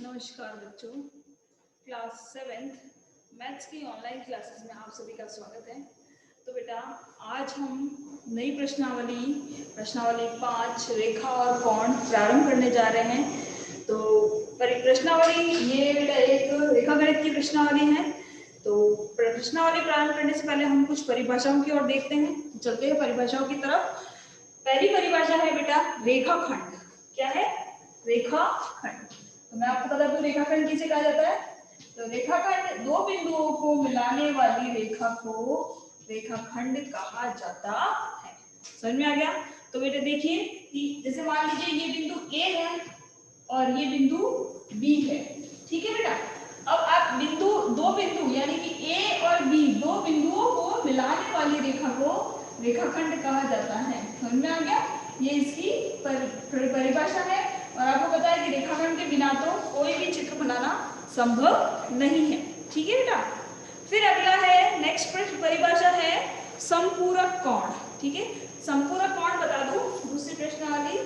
नमस्कार बच्चों, class 7th maths की ऑनलाइन क्लासेस में आप सभी का स्वागत है। तो बेटा आज हम नई प्रश्नावली 5 रेखा और कोण प्रारंभ करने जा रहे हैं। तो प्रश्नावली ये बेटा एक रेखागणित की प्रश्नावली है। तो प्रश्नावली प्रारंभ करने से पहले हम कुछ परिभाषाओं की ओर देखते हैं। चलते हैं परिभाषाओं की तरफ। पहली परिभाषा है बेटा रेखाखंड। क्या है? रेखाखंड। तो मैं आपको बता दूं रेखाखंड किसे कहा जाता है। तो रेखाखंड दो बिंदुओं को मिलाने वाली रेखा को रेखाखंड कहा जाता है। समझ में आ गया? तो बेटे देखिए कि जैसे मान लीजिए ये बिंदु A है और ये बिंदु B है। ठीक है बेटा। अब आप दो बिंदु यानी कि A और B दो बिंदुओं को मिलाने वाली रेखा को रेखाखंड कहा जाता है। समझ में आ गया? ये इसकी परिभाषा है। और आपको पता है कि रेखाखंड के बिना तो कोई भी चित्र बनाना संभव नहीं है। ठीक है बेटा। फिर अगला है नेक्स्ट परिभाषा है संपूरक कोण। ठीक है, संपूरक कोण बता दूं दूसरी प्रश्नावली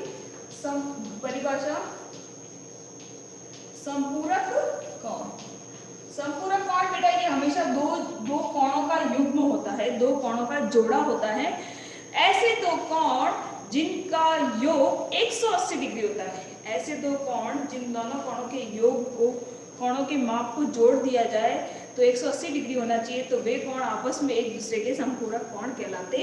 परिभाषा संपूरक कोण। संपूरक कोण बेटा ये हमेशा दो कोणों का युग्म होता है, दो कोणों का जोड़ा होता है। ऐसे दो कोण जिनका योग 180 डिग्री होता है। ऐसे दो कोण जिन दोनों कोणों के योग को कोणों के माप को जोड़ दिया जाए तो 180 डिग्री होना चाहिए। तो वे कोण आपस में एक दूसरे के संपूरक कोण कहलाते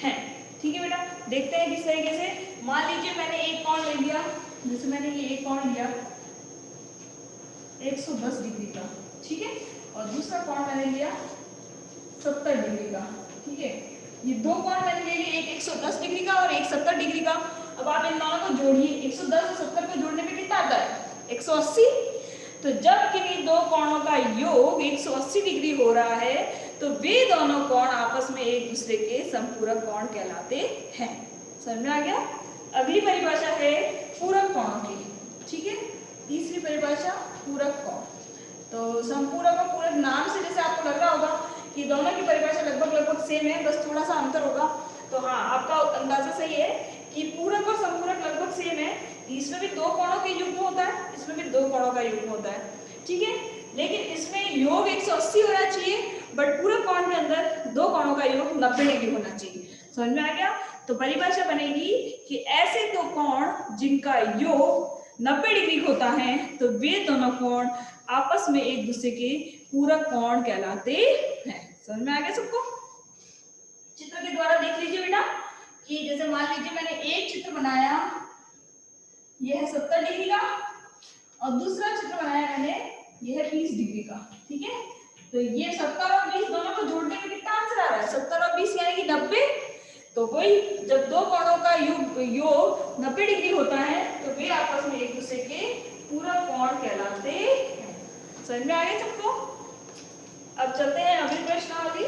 हैं। ठीक है बेटा। देखते हैं किस तरीके से। मान लीजिए मैंने एक कोण ले लिया, जैसे मैंने ये एक कोण लिया 110 डिग्री का। ठीक है। और दूसरा कोण मैंने लिया 70 डिग्री का। ठीक है। ये दो कोण मैंने ले लिए, एक 110 डिग्री का और एक 70 डिग्री का। अब आप इन दोनों को जोड़िए। 110 और 70 को जोड़ने पे कितना आता है? 180। तो जब किन्हीं दो कोणों का योग 180 डिग्री हो रहा है तो वे दोनों कोण आपस में एक दूसरे के संपूरक कोण कहलाते हैं। समझ में आ गया? अगली परिभाषा है पूरक कोणों की। ठीक है। तीसरी परिभाषा पूरक कोण। तो संपूरक और पूरक नाम से जैसे आपको लग रहा होगा कि दोनों की परिभाषा लगभग सेम है, बस थोड़ा सा अंतर होगा। तो हाँ, आपका अंदाजा सही है कि पूरक और संपूरक लगभग सेम है। इसमें भी दो कोणों के युग्म होता है, इसमें भी दो कोणों का युग्म होता है। ठीक है। लेकिन इसमें योग 180 होना चाहिए, बट पूरक कोण के अंदर दो कोणों का योग 90 डिग्री होना चाहिए। समझ में आ गया? तो परिभाषा बनेगी कि ऐसे दो कोण जिनका योग 90 डिग्री होता है तो वे दोनों कोण आपस में एक दूसरे के पूरक कोण कहलाते हैं। समझ में आ गया सबको? चित्र के द्वारा देख लीजिए बेटा कि जैसे मान लीजिए मैंने एक चित्र बनाया, यह है 70 डिग्री का, और दूसरा चित्र बनाया मैंने, यह है 20 डिग्री का। ठीक है। तो ये 70 और 20 दोनों को जोड़ने में कितना आंसर आ रहा है? 70 और 20 यानी कि 90। तो वही जब दो कोणों का योग 90 डिग्री होता है तो वे आपस में एक दूसरे के पूरक कोण कहलाते हैं। समझ में आ गया सबको? अब चलते हैं अगली प्रश्नावली।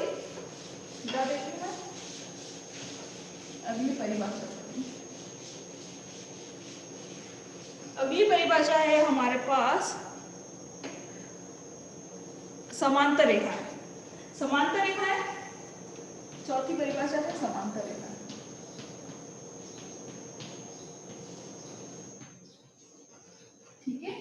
अगली परिभाषा, अगली परिभाषा है हमारे पास समांतर रेखा। समांतर रेखा है चौथी परिभाषा है समांतर रेखा। ठीक है।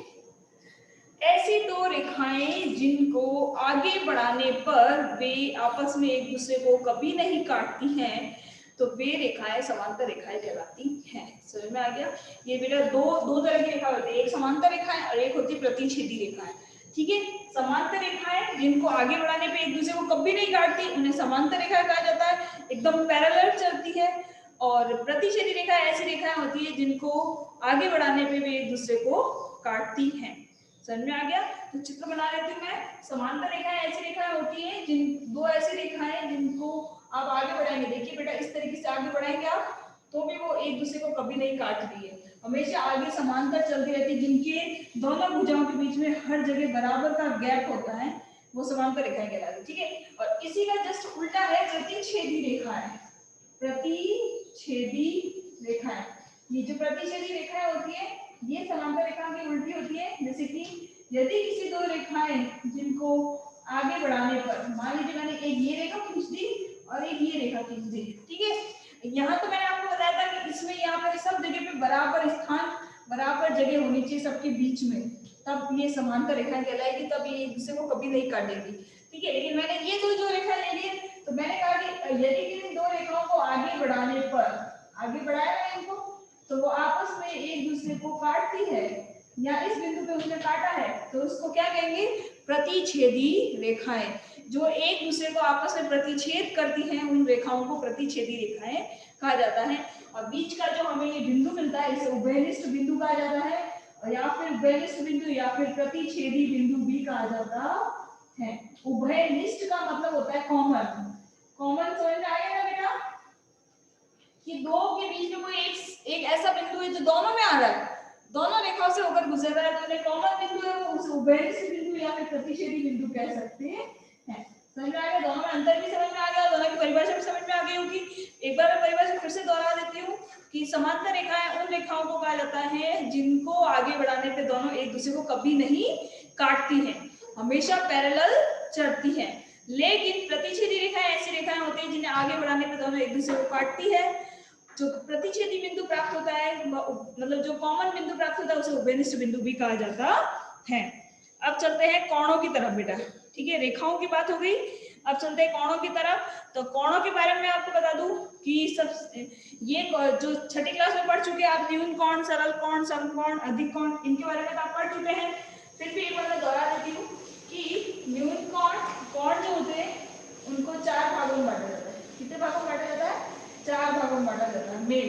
ऐसी दो रेखाएं जिनको आगे बढ़ाने पर वे आपस में एक दूसरे को कभी नहीं काटती हैं तो वे रेखाएं समांतर रेखाएं कहलाती हैं। समझ में आ गया? ये बेटा दो तरह की रेखा होती है, एक समांतर रेखाएं और एक होती है प्रतिच्छेदी रेखाएं। ठीक है। समांतर रेखाएं जिनको आगे बढ़ाने पे एक दूसरे को कभी नहीं काटती उन्हें समांतर रेखाएं कहा जाता है, एकदम पैरेलल चलती है। और प्रतिच्छेदी रेखा ऐसी रेखाएं होती है जिनको आगे बढ़ाने पे भी एक दूसरे को काटती हैं। समझ में आ गया? तो चित्र बना लेती हूँ मैं। समांतर रेखाएं ऐसी रेखाएं होती है दो ऐसी रेखाएं जिनको आप आगे बढ़ाएंगे। देखिए बेटा इस तरीके से आगे बढ़ाएंगे आप तो भी वो एक दूसरे को कभी नहीं काट रही है, हमेशा आगे समांतर चलती रहती है। जिनके दोनों भुजाओं के बीच में हर जगह बराबर का गैप होता है वो समांतर रेखाएं कहलाती है। ठीक है। और इसी का जस्ट उल्टा है प्रतिच्छेदी रेखाएं। प्रतिच्छेदी रेखाएं, ये जो प्रतिच्छेदी रेखाएं होती है ये समांतर रेखाओं की उल्टी होती है। जैसे कि यदि किसी दो रेखाएं जिनको आगे बढ़ाने पर, मान लीजिए मैंने एक ये रेखा खींच दी और एक ये रेखा खींच दी। ठीक है। यहाँ तो मैंने आपको बताया था कि इसमें यहाँ पर सब जगह पे बराबर स्थान बराबर जगह होनी चाहिए सबके बीच में, तब ये समांतर रेखा कहलाएगी, तब ये एक दूसरे को कभी नहीं काटेगी। ठीक है, लेकिन मैंने ये जो रेखा ले ली है, तो मैंने कहा कि यदि किसी दो रेखाओं को आगे बढ़ाने पर, आगे बढ़ाया है इनको, तो वो आपस में एक दूसरे को काटती है, या इस बिंदु पे उसने काटा है, तो उसको क्या कहेंगे? प्रतिच्छेदी रेखाएं। जो एक दूसरे को आपस में प्रतिच्छेद करती हैं, उन रेखाओं को प्रतिच्छेदी रेखाएं कहा जाता है। और बीच का जो हमें ये बिंदु मिलता है, इसे उभयनिष्ठ बिंदु कहा जाता है, या फिर उभयनिष्ठ बिंदु या फिर प्रतिच्छेदी बिंदु भी कहा जाता है। उभयनिष्ठ का मतलब होता है कॉमन। कॉमन समझ में आ गया ना बेटा? कि दो के बीच में कोई एक ऐसा बिंदु है जो दोनों में आ रहा है, दोनों रेखाओं से होकर गुजर रहा है, तो उन्हें कॉमन बिंदु है, वो उसे उभयनिष्ठ बिंदु या फिर प्रतिच्छेदी बिंदु कह सकते हैं। समझ में आ गया? दोनों में अंतर भी समझ में आ गया, दोनों की परिभाषा भी समझ में आ गई होगी। एक बार मैं परिभाषा फिर से दोहरा देती हूँ कि समांतर रेखाएं उन रेखाओं को कहा जाता है जिनको आगे बढ़ाने पे दोनों एक दूसरे को कभी नहीं काटती हैं, हमेशा पैरेलल चलती हैं। लेकिन प्रतिच्छेदी रेखाएं ऐसी रेखाएं होती हैं जिन्हें आगे बढ़ाने पे दोनों एक दूसरे को काटती है। जो प्रतिच्छेदी बिंदु प्राप्त होता है, मतलब जो कॉमन बिंदु प्राप्त होता है, उसे उभयनिष्ठ बिंदु भी कहा जाता है। अब चलते हैं कोणों की तरफ बेटा। ठीक है, रेखाओं की बात हो गई, अब चलते हैं कोणों की तरफ। तो कोणों के बारे में आपको बता दूं कि सब ये जो छठी क्लास में पढ़ चुके हैं आप, न्यून कोण, सरल कोण, समकोण, अधिक कोण, इनके बारे में आप पढ़ चुके हैं। फिर भी एक बार मैं दोहरा देती हूँ कि न्यून कोण जो होते हैं उनको 4 भागों में बांटा जाता है। कितने भागों में बांटा जाता है? 4 भागों में बांटा जाता है। मेन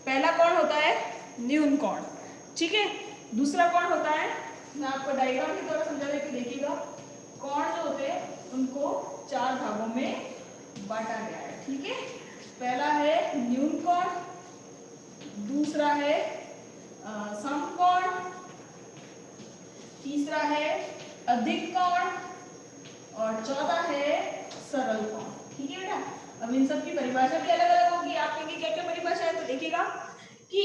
पहला कोण होता है न्यून कोण। ठीक है, दूसरा कोण होता है, मैं आपको डायग्राम के द्वारा समझा देकर देखिएगा, कोण जो होते हैं उनको 4 भागों में बांटा गया है। ठीक है, पहला है न्यून कोण, दूसरा है समकोण, तीसरा है अधिक कोण और चौथा है सरल कोण। ठीक है बेटा, अब इन सब की परिभाषा भी अलग अलग होगी। आप कहेंगे क्या क्या परिभाषा है, तो देखिएगा कि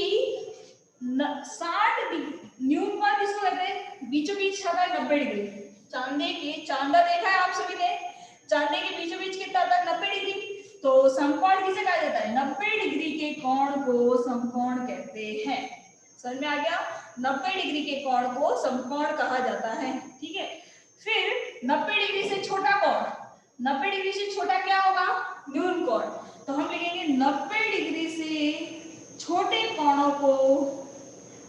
60 डिग्री न्यून कोण किसको कहते हैं? बीचों बीच आता है 90 डिग्री। चांदे के, चांदा देखा है आप सभी ने, चांदे के बीचों बीच कितना आता है? 90 डिग्री। तो समकोण किसे कहा जाता है? 90 डिग्री के कोण को समकोण कहते हैं। समझ में आ गया? 90 डिग्री के कोण को समकोण कहा जाता है। ठीक है, फिर 90 डिग्री से छोटा कोण, 90 डिग्री से छोटा क्या होगा? न्यून कोण। तो हम लिखेंगे 90 डिग्री से छोटे कोणों को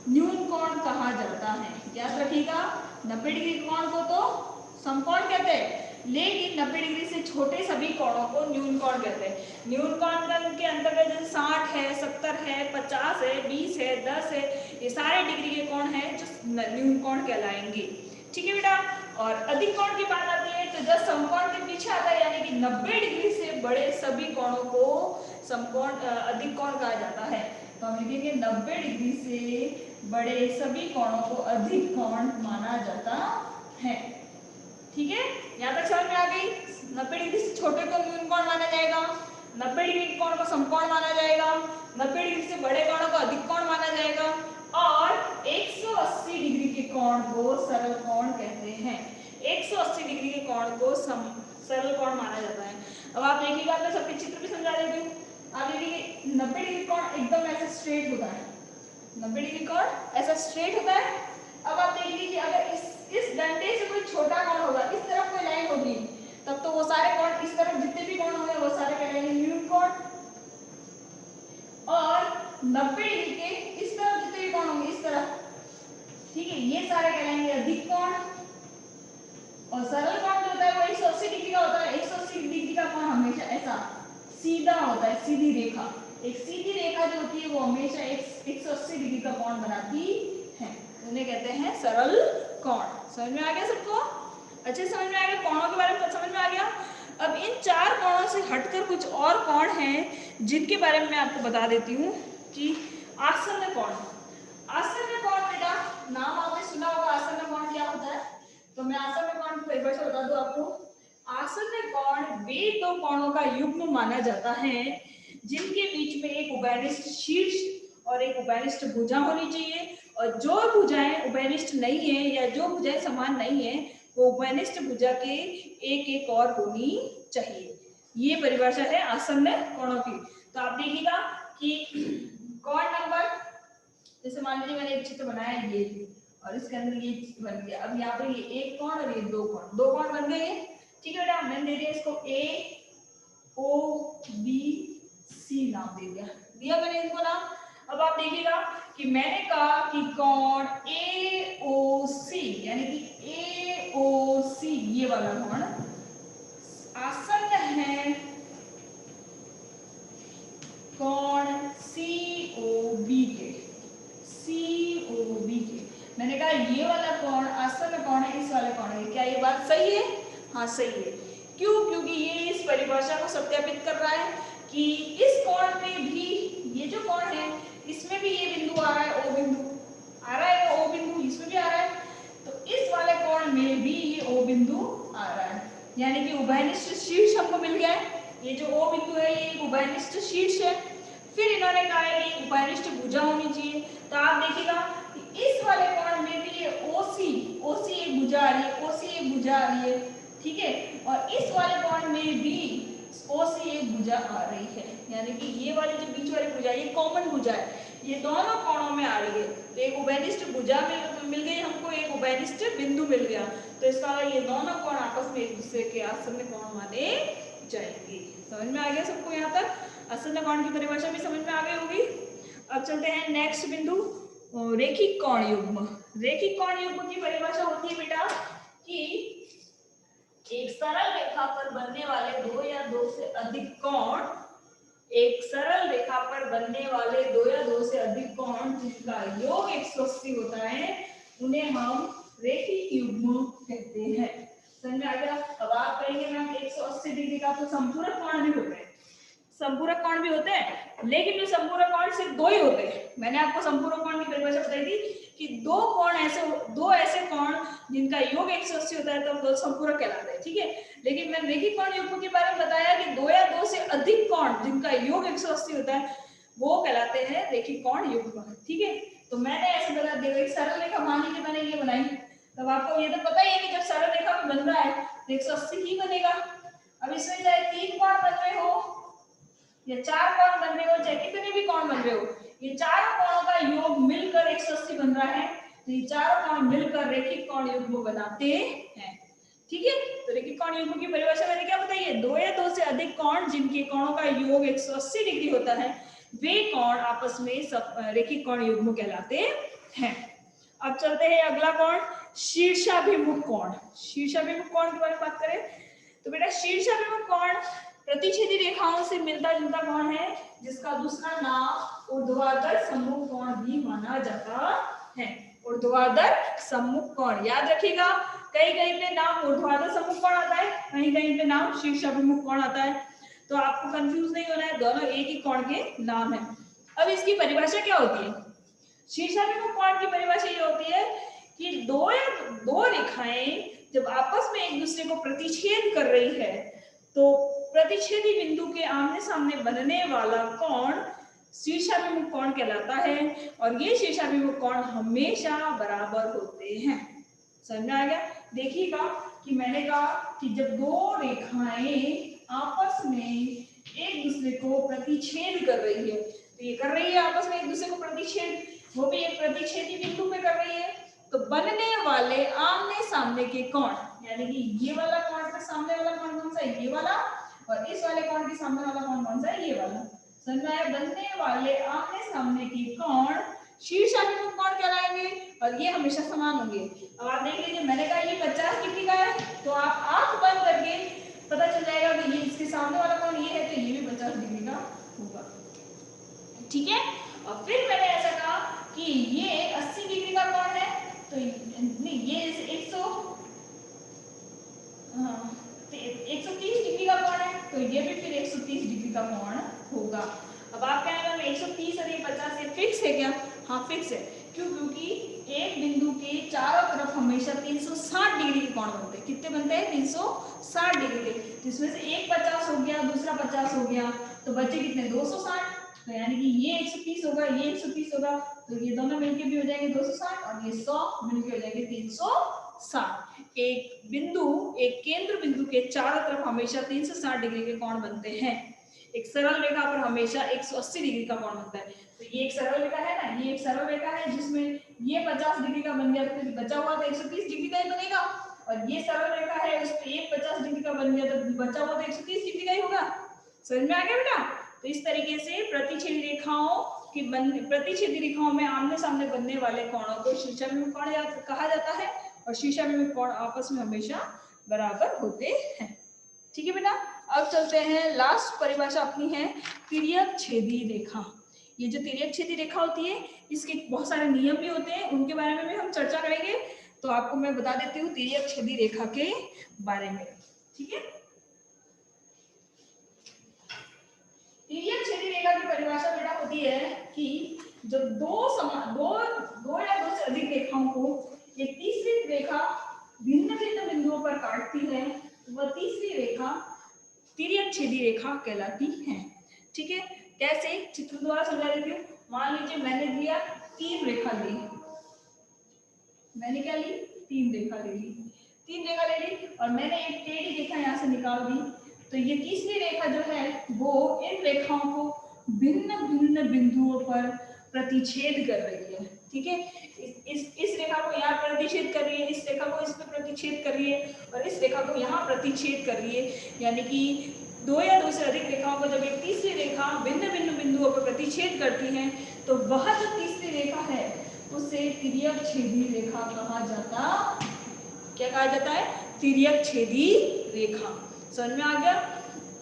न्यून कोण कहा जाता है। याद रखिएगा, 90 डिग्री कोण को तो समकोण कहते हैं, लेकिन 90 डिग्री से छोटे सभी कोणों को न्यून कोण कहते हैं। न्यून कोण के अंतर्गत जैसे 60 है, 70 है, 50 है, 20 है, 10 है, ये सारे डिग्री के कोण हैं जो न्यून कोण कहलाएंगे। ठीक है बेटा, और अधिक कोण की बात आती है तो जब समकोण के पीछे आता है, यानी कि 90 डिग्री से बड़े सभी कोणों को समकोण अधिक कोण कहा जाता है। तो हम लिखेंगे 90 डिग्री से बड़े सभी कोणों को अधिक कोण माना जाता है। ठीक है, यहाँ तक समझ में आ गई? 90 डिग्री से छोटे को न्यून कोण माना जाएगा, 90 डिग्री के कोण को समकोण माना जाएगा, 90 डिग्री से बड़े कोणों को अधिक कोण माना जाएगा, और 180 डिग्री के कोण को सरल कोण कहते हैं। 180 डिग्री के कोण को सरल कोण माना जाता है। अब आप देखिएगा, मैं सबके चित्र भी समझा देती हूँ। आप देखिए 90 डिग्री कोण एकदम ऐसे स्ट्रेट होता है, 90 डिग्री कोण ऐसा स्ट्रेट होता है। अब आप देख लीजिए, अगर इस डंडे से कोई छोटा कोण होगा, इस तरफ कोई लाइन होगी, तब तो वो सारे कोण, इस तरफ जितने भी कोण होंगे वो सारे कहलाएंगे न्यून कोण, और 90 डिग्री के इस तरफ जितने भी कोण होंगे, इस तरफ, ठीक है, ये सारे कहलाएंगे अधिक कोण। और सरल कोण जो होता है वो 180 डिग्री का होता है। 180 डिग्री का कोण हमेशा ऐसा सीधा होता है, सीधी रेखा। एक सीधी रेखा जो होती है वो हमेशा 180 डिग्री का कोण बनाती है, उन्हें कहते हैं सरल कोण। समझ में आ गया सबको? अच्छे समझ में आ गया? कोणों के बारे में समझ में आ गया? अब इन 4 कोणों से हटकर कुछ और कोण हैं जिनके बारे में मैं आपको बता देती हूँ कि आसन्न कोण। आसन्न कोण बेटा, नाम आपने सुना होगा, आसन्न कोण क्या होता है? तो मैं आसन्न कोण की परिभाषा बता दूं आपको। आसन्न कोण वे दो कोणों का युग्म माना जाता है जिनके बीच में एक उभयनिष्ठ शीर्ष और एक उभयनिष्ठ भुजा होनी चाहिए, और जो भुजाएं उभयनिष्ठ नहीं है या जो भुजाएं समान नहीं है वो उभयनिष्ठ भुजा के एक एक और होनी चाहिए। ये परिभाषा है आसन्न कोणों की। तो आप देखिएगा कि कोण नंबर, जैसे मान लीजिए मैंने एक चित्र बनाया ये और इसके अंदर ये बन गया। अब यहाँ पे ये एक कोण और ये दो कोण बन गए। ठीक है बेटा, मैंने दे दिया इसको ए ओ बी सी नाम दे दिया मैंने इसको नाम। अब आप देखिएगा कि मैंने कहा कि कोण ए ओ सी यानी कि ए ओ सी ये वाला कोण आसन्न है कोण सी ओ बी के। मैंने कहा ये वाला कोण आसन्न कोण है इस वाले कोण है। क्या ये बात सही है? हाँ सही है। क्यों? क्योंकि ये इस परिभाषा को सत्यापित कर रहा है कि इस कोण में भी ये जो कोण है इसमें भी ये बिंदु आ रहा है, ओ बिंदु आ रहा है, ओ बिंदु इसमें भी आ रहा है, तो इस वाले कोण में भी ये ओ बिंदु आ रहा है। यानी कि उभयनिष्ठ शीर्ष हमको मिल गया है। ये जो ओ बिंदु है ये एक उभयनिष्ठ शीर्ष है। फिर इन्होंने कहा है कि उभयनिष्ठ भुजा होनी चाहिए। तो आप देखिएगा कि इस वाले कोण में भी ये ओसी एक भुजा आ रही है, ओसी एक भुजा आ रही है। ठीक है, और इस वाले कोण में भी ओसी एक भुजा आ रही है। यानी कि ये वाली जो बीच वाली भुजा ये कॉमन भुजा है, ये दोनों कोणों में आ रही है। तो एक उभयनिष्ठ भुजा मिल गई हमको, एक उभयनिष्ठ बिंदु मिल गया। तो इसका ये दोनों कोण आपस में एक दूसरे के आसन्न कोण माने जाएंगे। समझ में आ गया सबको? यहाँ तक आसन्न कोण की परिभाषा भी समझ में आ गई होगी। अब चलते हैं नेक्स्ट बिंदु, रेखिक कोण युग्म। रेखिक कोण युग्म की परिभाषा होती है बेटा कि एक सरल रेखा पर बनने वाले दो या दो से अधिक कोण, एक सरल रेखा पर बनने वाले दो या दो से अधिक कोण जिनका योग 180 होता है उन्हें हम रेखिक युग्म कहते हैं। समझ में आ गया? अब आप कहेंगे मैम 180 डिग्री का तो संपूरक कोण भी होते हैं। संपूरक कोण भी होते हैं, लेकिन ये संपूरक कोण सिर्फ दो ही होते हैं। मैंने आपको संपूरक कोण की परिभाषा बताई थी कि दो ऐसे कोण जिनका योग 180 होता है तो वो संपूरक कहलाते हैं। ठीक है, लेकिन मैंने रेखिक कोण युग्म के बारे में बताया कि दो या दो से अधिक कोण जिनका योग 180 होता है वो कहलाते हैं रेखिक कोण युग्म। ठीक है, तो मैंने ऐसे बता दिया एक सरल रेखा मान लीजिए मैंने ये बनाई, तब आपको ये तो पता ही है कि जब सरल रेखा में बन रहा है तो 180 ही बनेगा। अब इसमें चाहे 3 कोण बन रहे हो या 4 कोण बन रहे हो, चाहे कितने भी कोण बन रहे हो, ये चारों कोणों का योग मिलकर 180 बन रहा है। तो ये चारों कोण मिलकर रेखिक कोण युग्म बनाते हैं। ठीक है, तो रेखिक कोण युग्म की परिभाषा मैंने क्या बताई है? दो या दो से अधिक कोण जिनके कोणों का योग 180 डिग्री होता है वे कोण आपस में रेखिक कोण युग्म कहलाते हैं। अब चलते हैं अगला कोण, शीर्षाभिमुख कोण। शीर्षाभिमुख कोण के बारे में बात करें तो बेटा शीर्षाभिमुख कोण प्रतिच्छेदी रेखाओं से मिलता जुलता कोण है जिसका दूसरा नाम ऊर्ध्वाधर सम्मुख कोण भी माना जाता है। ऊर्ध्वाधर सम्मुख कोण याद रखिएगा, कहीं कहीं पे नाम ऊर्ध्वाधर सम्मुख कोण आता है, कहीं कहीं पे नाम शीर्षाभिमुख कोण आता है। तो आपको कंफ्यूज नहीं होना है, दोनों एक ही कोण के नाम है। अब इसकी परिभाषा क्या होती है? शीर्षाभिमुख कोण की परिभाषा ये होती है कि दो रेखाएं जब आपस में एक दूसरे को प्रतिच्छेद कर रही है तो प्रतिच्छेदी बिंदु के आमने सामने बनने वाला कोण शीर्षाभिमुख कोण कहलाता है और ये शीर्षाभिमुख कोण हमेशा बराबर होते हैं। समझ में आ गया? देखिएगा कि मैंने कहा कि जब दो रेखाएं आपस में एक दूसरे को प्रतिच्छेद कर रही है, तो ये कर रही है आपस में एक दूसरे को प्रतिच्छेद, वो भी एक प्रतिच्छेदी बिंदु पे कर रही है, तो बनने वाले आमने सामने के कोण यानी कि ये वाला कोण पे सामने वाला कोण कौन सा है? ये वाला, और इस वाले कोण के सामने वाला कोण कौन सा है? ये वाला। समझ में आया? बनने वाले आमने सामने के कोण शीर्षाभिमुख कोण कहलाएंगे और ये हमेशा समान होंगे। अब आप देख लीजिए मैंने कहा ये 50 डिग्री का है, तो आप आंख बंद करके पता चल जाएगा कि ये इसके सामने वाला कोण ये है तो ये भी 50 डिग्री का होगा। ठीक है, और फिर मैंने ऐसा कहा कि ये 80 डिग्री का कोण है तो नहीं ये 130 डिग्री का कोण है तो ये भी फिर 130 डिग्री का कोण होगा। अब आप कहेंगे 130 और ये 50 ये फिक्स है क्या? हाँ फिक्स है। क्यों? क्योंकि एक बिंदु के चारों तरफ हमेशा 360 डिग्री के कोण बनते हैं। कितने बनते हैं? 360 डिग्री के। तो इसमें से एक 50 हो गया, दूसरा 50 हो गया, तो बचे कितने? 260। तो यानी कि ये 130 होगा, ये 130 होगा, तो ये दोनों मिलके भी हो जाएंगे 260 और ये 100 मिलके हो जाएंगे 360। एक बिंदु, एक केंद्र बिंदु के चारों तरफ हमेशा 360 डिग्री के कोण बनते हैं। एक सरल रेखा पर हमेशा 180 डिग्री का कोण बनता है। तो ये एक सरल रेखा है ना, ये एक सरल रेखा है जिसमें ये 50 डिग्री का बन गया, तो बचा हुआ तो 130 डिग्री का ही बनेगा, और ये सरल रेखा है उस पे एक 50 डिग्री का बन गया, तो बचा हुआ तो 130 डिग्री का ही होगा। समझ में आ गया बेटा? तो इस तरीके से प्रतिच्छेदी रेखाओं की प्रतिच्छेदी रेखाओं में आमने सामने बनने वाले कोणों को शीर्षविमुख कोण कहा जाता है, और शीर्षविमुख कोण आपस में हमेशा बराबर होते हैं। ठीक है बेटा? अब चलते हैं, लास्ट परिभाषा अपनी है तिर्यक छेदी रेखा। ये जो तिर्यक छेदी रेखा होती है इसके बहुत सारे नियम भी होते हैं, उनके बारे में भी हम चर्चा करेंगे। तो आपको मैं बता देती हूँ तिर्यक छेदी रेखा के बारे में। ठीक है? तिर्यक छेदी रेखा की परिभाषा बेटा होती है कि जब दो या दो से अधिक रेखाओं को एक तीसरी रेखा भिन्न भिन्न बिंदुओं पर काटती है, वह तीसरी रेखा तिर्यक छेदी रेखा कहलाती है। ठीक है? कैसे? चित्र द्वारा समझा देती हूँ। मान लीजिए मैंने लिया 3 रेखा ली, मैंने क्या ली? 3 रेखा ले ली, 3 रेखा ले ली, और मैंने एक टेढ़ी रेखा यहाँ से निकाल दी। तो ये तीसरी रेखा जो है वो इन रेखाओं को भिन्न भिन्न बिंदुओं पर प्रतिच्छेद कर रही है। ठीक है? इस रेखा को यहाँ प्रतिच्छेद कर रही है, इस रेखा को इस पे प्रतिच्छेद कर रही है, और इस रेखा को यहाँ प्रतिच्छेद कर रही है। यानी कि दो या दो से अधिक रेखाओं को जब एक तीसरी रेखा भिन्न भिन्न बिंदुओं पर प्रतिच्छेद करती है तो वह जो तीसरी रेखा है उसे तिर्यक छेदी रेखा कहा जाता। क्या कहा जाता है? तिर्यक छेदी रेखा। समझ में आ गया?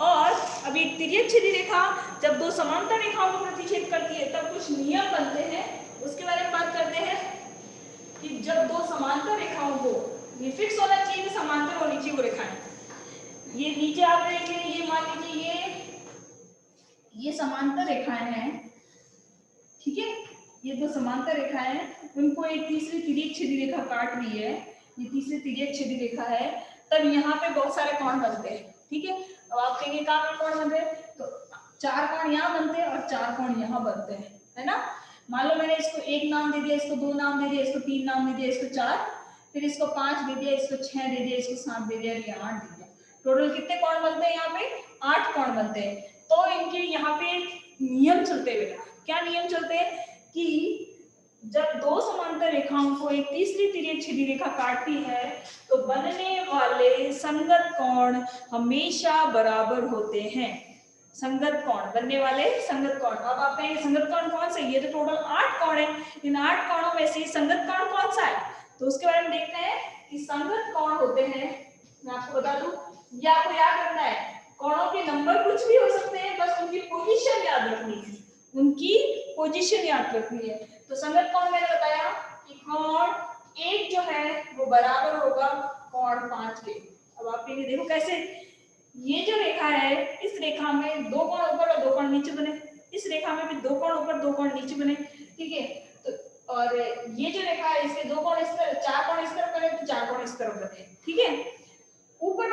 और अभी तिर्यक छेदी रेखा जब दो समांतर रेखाओं को प्रतिच्छेद करती है तब कुछ नियम बनते हैं, उसके बारे में बात करते हैं कि जब दो समांतर रेखाओं को, ये फिक्स होना चाहिए कि समांतर होनी चाहिए वो रेखाएं। ये नीचे आप देखेंगे, ये मान लीजिए ये समांतर रेखाएं हैं। ठीक है? ये दो समांतर रेखाएं हैं, उनको एक तीसरी तिर्यक छेदी रेखा काट रही है, ये तीसरी तिर्यक छेदी रेखा है, तब यहाँ पे बहुत सारे कोण बनते हैं। ठीक है? अब आप कहेंगे कहाँ पर कोण बनते हैं? तो 4 कोण यहाँ बनते हैं और 4 कोण यहाँ बनते हैं, है ना? मान लो मैंने इसको 1 नाम दे दिया, इसको 2 नाम दे दिया, इसको 3 नाम दे दिया, इसको 4, फिर इसको 5 दे दिया, इसको 6 दे दिया, इसको 7 दे दिया, ये 8 दे दिया। टोटल कितने कोण बनते हैं? यहाँ पे 8 कोण बनते हैं। तो इनके यहाँ पे नियम चलते हैं बेटा। क्या नियम चलते हैं? कि जब दो समांतर रेखाओं को एक तीसरी तिर्यक छेदी रेखा काटती है तो बनने वाले संगत कोण हमेशा बराबर होते हैं। संगत कोण, बनने वाले संगत कोण। अब आप कहेंगे संगत कोण कौन से? ये तो टोटल 8 कोण है, इन 8 कोणों में से संगत कोण कौन सा है? तो उसके बारे में देखते हैं कि संगत कोण होते हैं, मैं आपको बता दूं, ये आपको याद रखना है। कोणों के नंबर कुछ भी हो सकते हैं, बस उनकी पोजीशन याद रखनी है, उनकी पोजीशन याद रखनी है। तो संगत कोण मैंने बताया कि कोण 1 जो है वो बराबर होगा कोण 5 के। अब आप ये देखो कैसे, ये जो रेखा है इस रेखा में 2 कोण ऊपर और 2 कोण नीचे बने, इस रेखा में भी 2 कोण ऊपर 2 कोण नीचे बने। ठीक है? तो और ये जो रेखा है इसके 2 कोण इस तरफ, 4 कोण इस तरफ बने, तो 4 कोण इस तरफ बने। ठीक है? ऊपर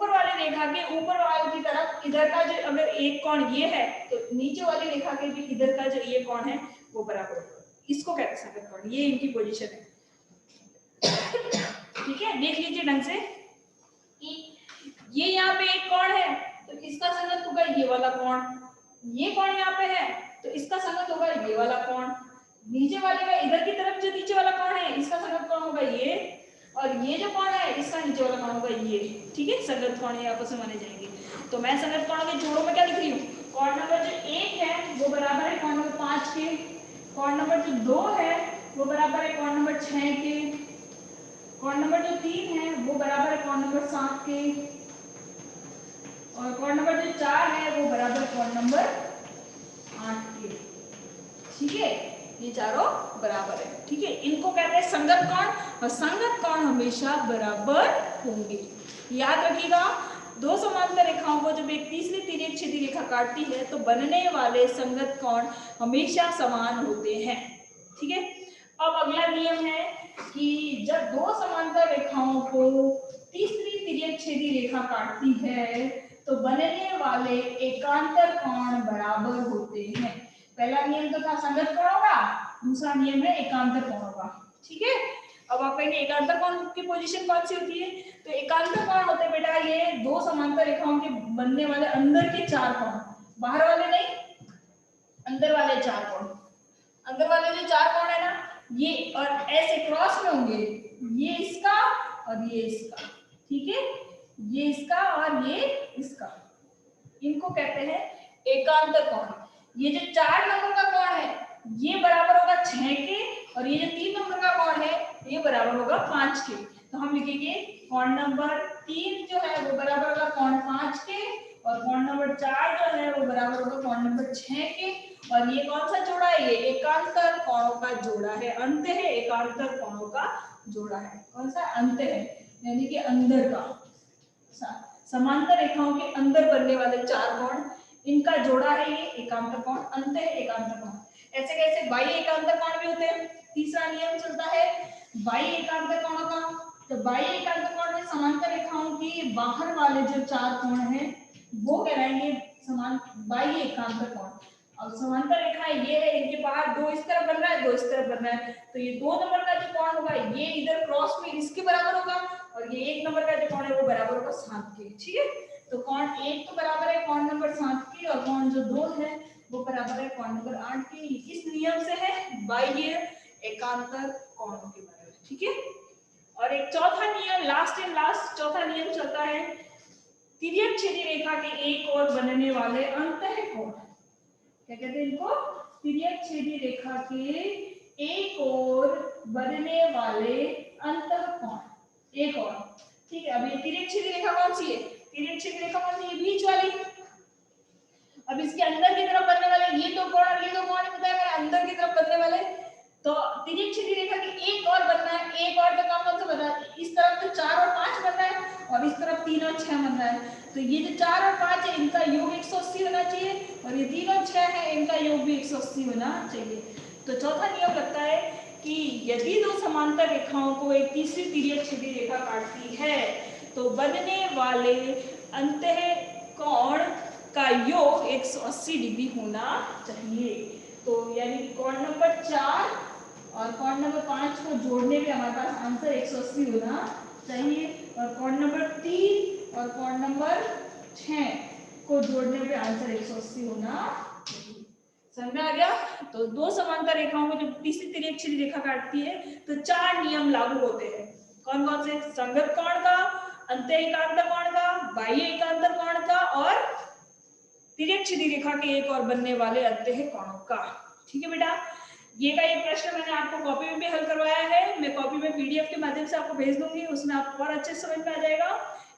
वाले रेखा के ऊपर वाले की तरफ इधर का जो अगर एक कोण ये है तो नीचे वाली रेखा के भी इधर का जो ये कोण है वो बराबर होगा। इसको कहते हैं संगत कोण। ये इनकी पोजीशन है। ठीक है? देख लीजिए ढंग से कि ये यहाँ पे एक कोण है तो इसका संगत होगा ये वाला कोण, ये कोण यहाँ पे है तो इसका संगत होगा ये वाला कोण, नीचे वाले का इधर की तरफ जो नीचे वाला कोण है इसका संगत कोण होगा ये, और ये जो कोण है इसका नीचे वाला कोण होगा ये। ठीक है? संगत कोण ये आपस में माने जाएंगे। तो मैं संगत कोणों के जोड़ों में क्या लिख रही हूँ? कोण नंबर जो 1 है वो बराबर है कोण नंबर 5 के, कोण नंबर जो 2 है वो बराबर है कोण नंबर 6 के, कोण नंबर जो 3 है वो बराबर है कोण नंबर 7 के, और कोण नंबर जो 4 है वो बराबर है कोण नंबर 8 के। ठीक है? ये चारों बराबर है। ठीक है? इनको कहते हैं संगत कोण, और संगत कोण हमेशा बराबर होंगे। याद रखिएगा, दो समांतर रेखाओं को जब एक तीसरी तिर्यक छेदी रेखा काटती है तो बनने वाले संगत कोण हमेशा समान होते हैं। ठीक है? अब अगला नियम है कि जब दो समांतर रेखाओं को तीसरी तिर्यक छेदी रेखा काटती है तो बनने वाले एकांतर कोण बराबर होते हैं। पहला नियम तो था संगत कोण होगा, दूसरा नियम है एकांतर कोण होगा। ठीक है? अब आप कहेंगे एकांतर कोण की पोजीशन कौन सी होती है? तो एकांतर कोण होते हैं बेटा ये दो समांतर रेखाओं के बनने वाले अंदर के 4 कोण। बाहर वाले नहीं, अंदर वाले चार कोण, अंदर वाले जो चार कोण है ना, ये और ऐसे क्रॉस में होंगे, ये इसका और ये इसका, ठीक है, ये इसका और ये इसका, इनको कहते हैं एकांतर कोण। ये जो 4 नंबर का कोण है ये बराबर होगा 6 के, और ये जो 3 नंबर का कोण है ये बराबर होगा 5 के। तो हम लिखेंगे कोण नंबर 3 जो है वो बराबर होगा कोण 5 के, और कोण नंबर 4 जो है वो बराबर होगा कोण नंबर 6 के। और ये कौन सा जोड़ा है, ये एकांतर कोणों का जोड़ा है, अंत है एकांतर कोणों का जोड़ा है। कौन सा, अंत है, यानी कि अंदर का, समांतर रेखाओं के अंदर बनने वाले चार कोण, इनका जोड़ा है ये एकांतर कोण, अंत है एकांतर कोण। ऐसे कैसे बाह्य एकांतर कोण भी होते हैं। तीसरा नियम चलता है बाह्य एकांतर कोणों का। तो बाह्य एकांतर कोण में समांतर रेखाओं के बाहर वाले जो चार कोण हैं वो कहलाएंगे समान बाह्य एकांतर कोण। अब समांतर रेखाएं ये है, इनके बाहर दो इस तरफ बन रहा है, दो इस तरफ बन रहा है, तो ये 2 नंबर का जो कोण होगा ये इधर क्रॉस में इसके बराबर होगा, और ये 1 नंबर का जो कोण है वो बराबर होगा 7 के, ठीक है। तो कोण 1 तो बराबर है कोण नंबर 7 के, और कोण जो 2 है वो बराबर है कोण नंबर 8 के। इस नियम से है बाह्य एकांतर कोणों के बारे में, ठीक है। और एक चौथा नियम, लास्ट चौथा नियम चलता है तिर्यक छेदी रेखा के एक ओर बनने वाले अंतः कोण। क्या कहते हैं इनको, तिर्यक छेदी रेखा के एक ओर बनने वाले अंतः कोण, एक और, ठीक है। अब ये तिर्यक छेदी रेखा कौन सी है, तिर्यक छेदी रेखा कौन सी है, बीच वाली। अब इसके अंदर की तरफ बनने वाले ये दो कोण और ये दो कोण बताया मैंने, अंदर की तरफ बनने वाले। तो तिर्यक छेदी रेखा की एक और बनना है, एक और का काम कौन सा बना है, इस तरफ तो 4 और 5 बन रहा है और इस तरफ 3 और 6 बन रहा है। तो ये जो 4 और 5 है इनका योग 180 होना चाहिए, और ये 3 और 6 है इनका योग भी 180 होना चाहिए। तो चौथा नियम लगता है कि यदि दो समांतर रेखाओं को एक तीसरी तिर्यक छेदी रेखा काटती है तो बनने वाले अंतः कोण का योग 180 डिग्री होना चाहिए। तो यानी कोण नंबर 4 और कोण नंबर 5 को जोड़ने पे हमारे पास आंसर 180 होना चाहिए, और कोण नंबर 3 और कोण नंबर 6 को जोड़ने पे आंसर 180 होना चाहिए। समझ में आ गया। तो दो समांतर रेखाओं को जब तीसरी तिर्यक छेदी रेखा काटती है तो 4 नियम लागू होते हैं। कौन कौन से, संगत कोण का, अंतः एकांतर कोण का, बाह्य एकांतर कोण का, और तिर्यक छेदी रेखा के एक और बनने वाले अंतः कोणों का, ठीक है बेटा। ये का एक प्रश्न मैंने आपको कॉपी में भी हल करवाया है, मैं कॉपी में पीडीएफ के माध्यम से आपको भेज दूंगी, उसमें आपको और अच्छे से समझ में आ जाएगा,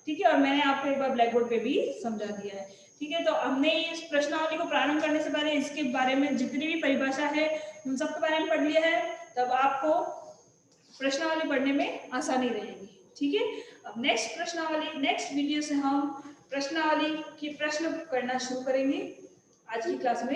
ठीक है। और मैंने आपको एक बार ब्लैक बोर्ड पे भी समझा दिया है, ठीक है। तो हमने इस प्रश्नावली को प्रारंभ करने से पहले इसके बारे में जितनी भी परिभाषा है उन सबके बारे में पढ़ लिया है, तब आपको प्रश्नावली पढ़ने में आसानी रहेगी, ठीक है। अब नेक्स्ट प्रश्नावली, नेक्स्ट वीडियो से हम प्रश्नावली के प्रश्न करना शुरू करेंगे। आज की क्लास में